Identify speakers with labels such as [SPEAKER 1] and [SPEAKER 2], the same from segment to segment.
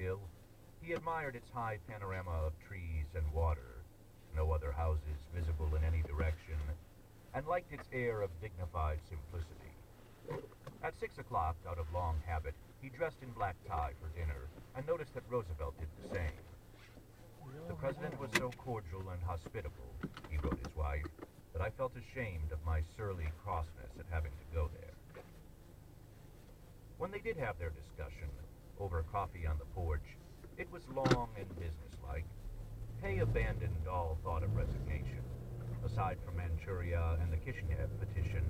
[SPEAKER 1] Hill. He admired its high panorama of trees and water, no other houses visible in any direction, and liked its air of dignified simplicity. At 6 o'clock, out of long habit, he dressed in black tie for dinner and noticed that Roosevelt did the same. The president was so cordial and hospitable, he wrote his wife, that I felt ashamed of my surly crossness at having to go there. When they did have their discussion, over coffee on the porch, it was long and businesslike. Hay abandoned all thought of resignation. Aside from Manchuria and the Kishinev petition,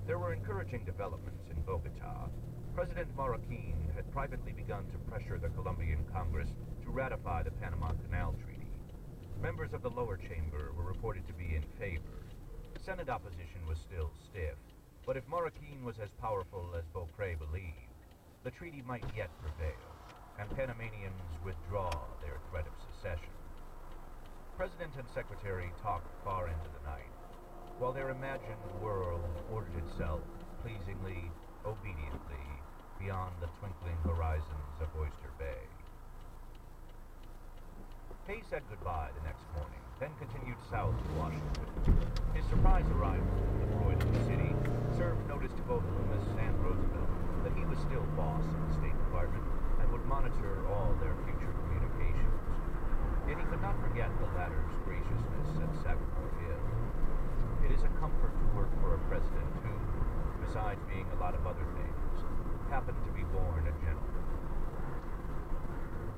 [SPEAKER 1] there were encouraging developments in Bogota. President Marroquin had privately begun to pressure the Colombian Congress to ratify the Panama Canal Treaty. Members of the lower chamber were reported to be in favor. Senate opposition was still stiff, but if Marroquin was as powerful as Beaupre believed, the treaty might yet prevail, and Panamanians withdraw their threat of secession. President and Secretary talked far into the night, while their imagined world ordered itself pleasingly, obediently, beyond the twinkling horizons of Oyster Bay. Hay said goodbye the next morning, then continued south to Washington. His surprise arrival in the broiling city served notice to both Loomis and Roosevelt that he was still boss of the State Department and would monitor all their future communications. Yet he could not forget the latter's graciousness at Sagamore Hill. It is a comfort to work for a president who, besides being a lot of other things, happened to be born a gentleman.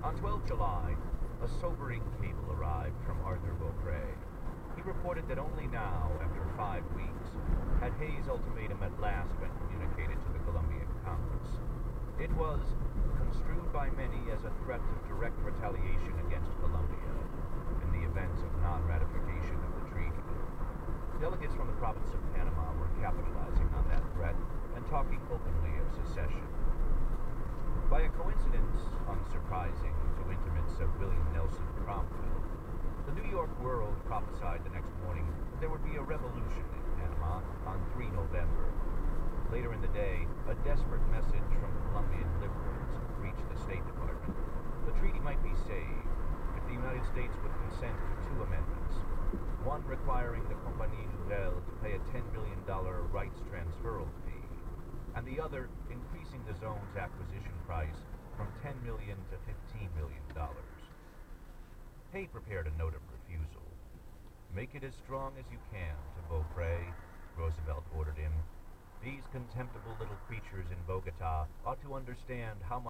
[SPEAKER 1] On 12 July, a sobering cable arrived from Arthur Beaupre. He reported that only now, after 5 weeks, had Hay's ultimatum at last been communicated to the Colombian Congress. It was construed by many as a threat of direct retaliation against Colombia in the event of non-ratification of the treaty. Delegates from the province of Panama were capitalizing on that threat and talking openly of secession. By a coincidence unsurprising to intimates of William Nelson Cromwell, the New York World prophesied the next morning that there would be a revolution in Panama on 3 November. Later in the day, a desperate message from Colombian liberals reached the State Department. The treaty might be saved if the United States would consent to 2 amendments. One requiring the Compagnie Nouvelle to pay a $10 million rights transferal fee, and the other increasing the zone's acquisition price from $10 million to $15 million. Hay prepared a note of refusal. "Make it as strong as you can to Beaupre," Roosevelt ordered him. "These contemptible little creatures in Bogota ought to understand how much